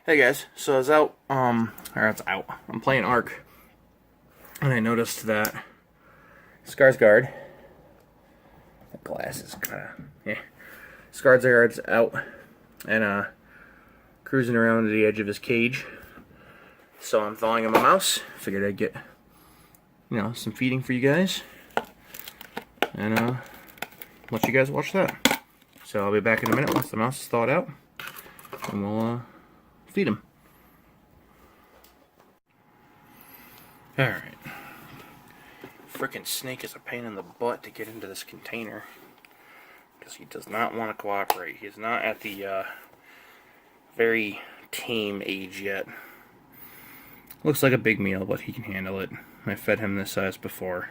Hey guys, so I was out, or it's out. I'm playing Ark, and I noticed that Skarsgard, the glass is kinda, Skarsgard's out, and, cruising around the edge of his cage. So I'm thawing him a mouse. Figured I'd get, some feeding for you guys, and, let you guys watch that. So I'll be back in a minute once the mouse is thawed out, and we'll, feed him. Alright. Frickin' snake is a pain in the butt to get into this container. Because he does not want to cooperate. He's not at the very tame age yet. Looks like a big meal, but he can handle it. I fed him this size before.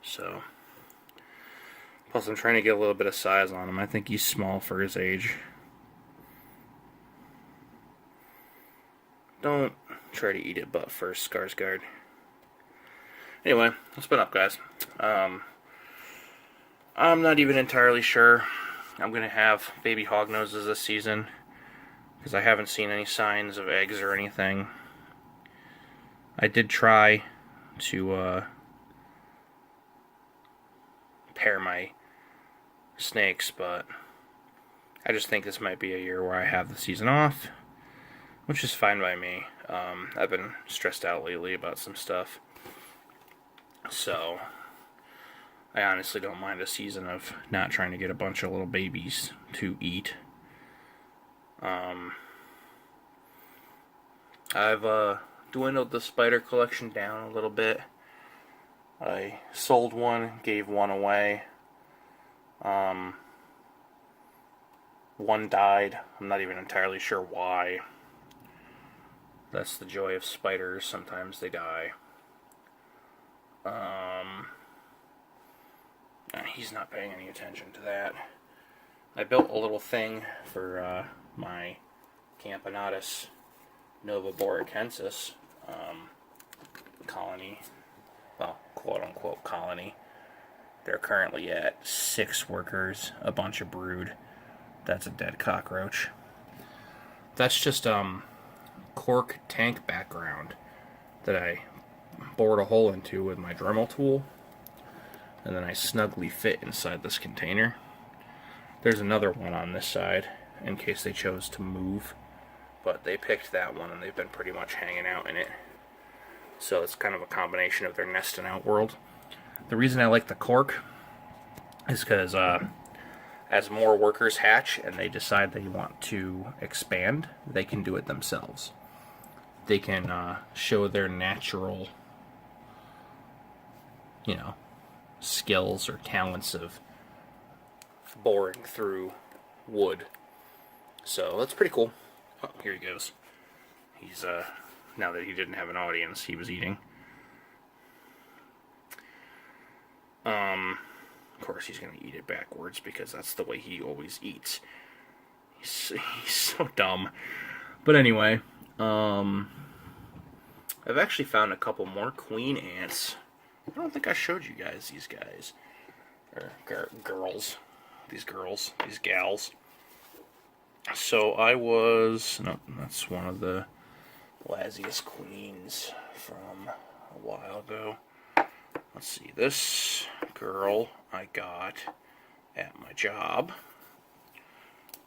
So. Plus I'm trying to get a little bit of size on him. I think he's small for his age. Don't try to eat it butt first, Skarsgard. Anyway, what's been up, guys? I'm not even entirely sure I'm going to have baby hognoses this season, because I haven't seen any signs of eggs or anything. I did try to pair my snakes, but I just think this might be a year where I have the season off, which is fine by me. I've been stressed out lately about some stuff. So, I honestly don't mind a season of not trying to get a bunch of little babies to eat. I've dwindled the spider collection down a little bit. I sold one, gave one away. One died. I'm not even entirely sure why. That's the joy of spiders. Sometimes they die. He's not paying any attention to that. I built a little thing for my Campanatus noveboracensis colony. Well, quote-unquote colony. They're currently at 6 workers, a bunch of brood. That's a dead cockroach. That's just cork tank background that I bored a hole into with my Dremel tool, and then I snugly fit inside this container. There's another one on this side in case they chose to move, but they picked that one and they've been pretty much hanging out in it. So it's kind of a combination of their nest and outworld. The reason I like the cork is because as more workers hatch and they decide they want to expand, they can do it themselves. They can show their natural, skills or talents of boring through wood. So that's pretty cool. Oh, here he goes. He's, now that he didn't have an audience, he was eating. Of course he's going to eat it backwards because that's the way he always eats. He's so dumb. But anyway, I've actually found a couple more queen ants. I don't think I showed you guys these guys. Or girls. These gals. So no, that's one of the Lazius queens from a while ago. Let's see, this girl I got at my job.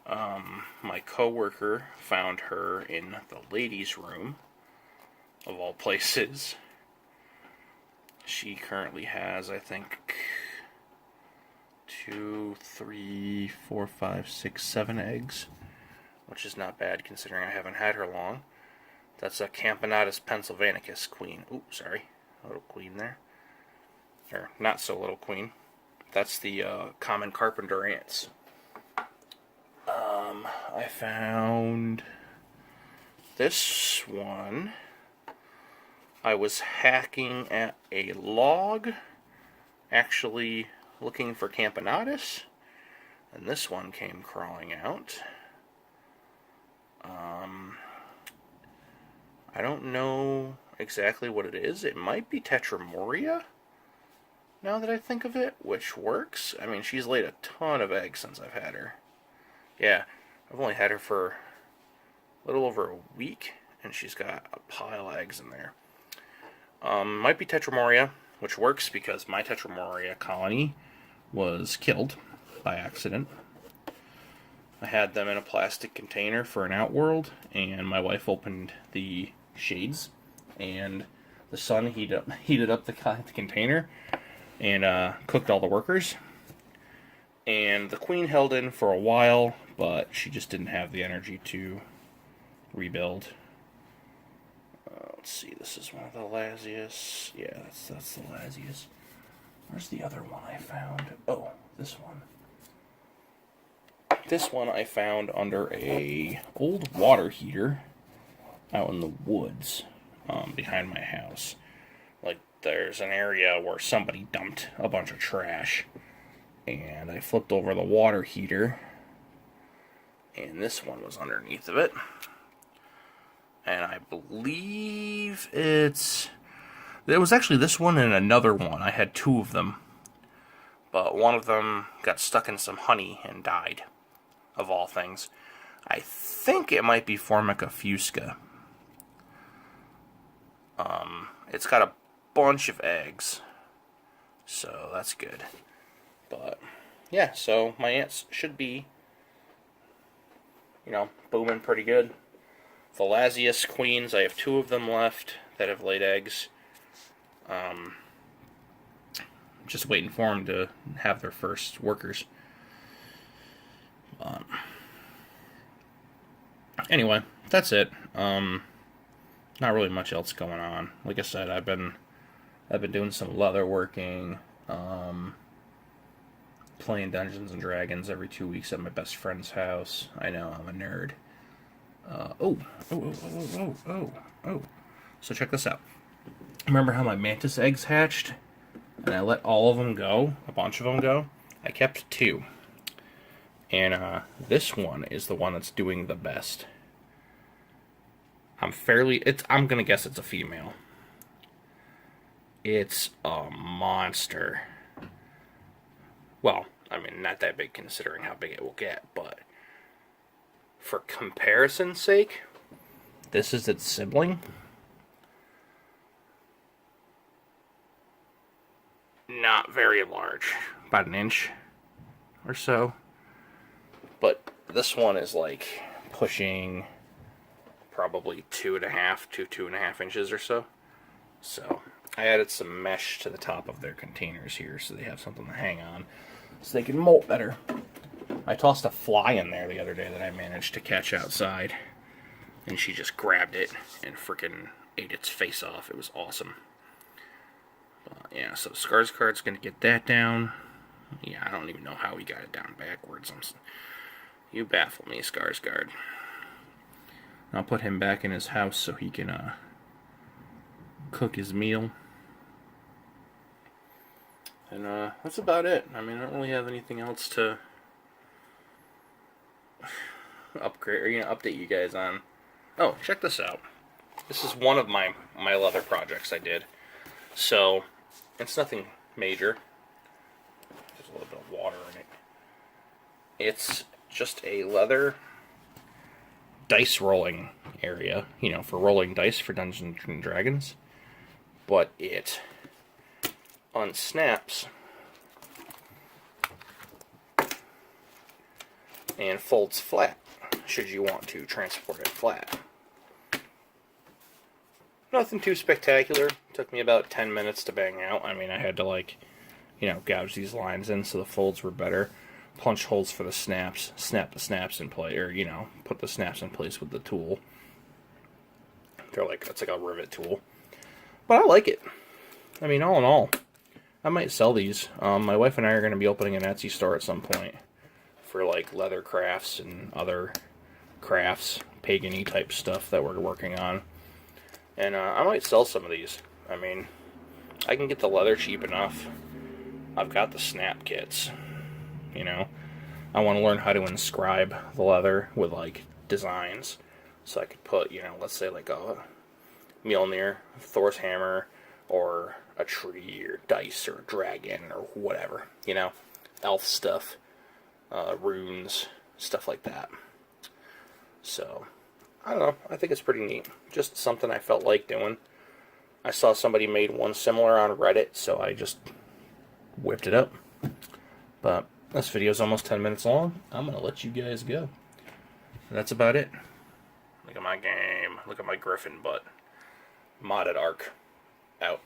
My coworker found her in the ladies' room, of all places. She currently has, I think, 2, 3, 4, 5, 6, 7 eggs, which is not bad considering I haven't had her long. That's a Campanatus pennsylvanicus queen. Ooh, sorry, a little queen there. Or not so little queen. That's the common carpenter ants. I found this one. I was hacking at a log, actually looking for Campanatus, and this one came crawling out. I don't know exactly what it is. It might be Tetramoria, now that I think of it, which works. I mean, she's laid a ton of eggs since I've had her. Yeah, I've only had her for a little over a week, and she's got a pile of eggs in there. Might be Tetramoria, which works because my Tetramoria colony was killed by accident. I had them in a plastic container for an outworld, and my wife opened the shades, and the sun heated up the container and cooked all the workers. And the queen held in for a while, but she just didn't have the energy to rebuild. Let's see, this is one of the Lazius. Yeah, that's the Lazius. Where's the other one I found? Oh, this one. This one I found under a old water heater out in the woods behind my house. Like, there's an area where somebody dumped a bunch of trash, and I flipped over the water heater, and this one was underneath of it. And I believe it was actually this one and another one. I had two of them, but one of them got stuck in some honey and died, of all things. I think it might be Formica fusca. It's got a bunch of eggs, so that's good. But yeah, so my ants should be, booming pretty good. The Lazius queens, I have two of them left that have laid eggs. Just waiting for them to have their first workers. Anyway, that's it. Not really much else going on. Like I said, I've been doing some leather working, playing Dungeons and Dragons every 2 weeks at my best friend's house. I know, I'm a nerd. Oh. So check this out. Remember how my mantis eggs hatched? And I let all of them go, a bunch of them go? I kept two. And this one is the one that's doing the best. I'm gonna guess it's a female. It's a monster. Well, I mean, not that big considering how big it will get, but for comparison's sake, this is its sibling. Not very large, about an inch or so. But this one is like pushing probably 2.5 inches or so. So I added some mesh to the top of their containers here so they have something to hang on so they can molt better. I tossed a fly in there the other day that I managed to catch outside, and she just grabbed it and freaking ate its face off. It was awesome. Yeah, so Skarsgard's going to get that down. Yeah, I don't even know how he got it down backwards. You baffle me, Skarsgard. I'll put him back in his house so he can cook his meal. And that's about it. I mean, I don't really have anything else to upgrade or update you guys on. Oh, check this out. This is one of my leather projects I did. So it's nothing major. There's a little bit of water in it. It's just a leather dice rolling area, for rolling dice for Dungeons and Dragons. But it unsnaps and folds flat, should you want to transport it flat. Nothing too spectacular. Took me about 10 minutes to bang out. I mean, I had to gouge these lines in so the folds were better. Punch holes for the snaps, snap the snaps in place, or, put the snaps in place with the tool. It's like a rivet tool. But I like it. I mean, all in all, I might sell these. My wife and I are going to be opening an Etsy store at some point for, leather crafts and other crafts, pagan-y type stuff that we're working on. And I might sell some of these. I mean, I can get the leather cheap enough. I've got the snap kits. I want to learn how to inscribe the leather with designs, so I could put let's say a Mjolnir, Thor's hammer, or a tree or dice or a dragon or whatever, elf stuff, runes, stuff like that. So I don't know. I think it's pretty neat. Just something I felt like doing. I saw somebody made one similar on Reddit, so I just whipped it up. But this video is almost 10 minutes long. I'm going to let you guys go. That's about it. Look at my game. Look at my griffin butt. Modded Ark. Out.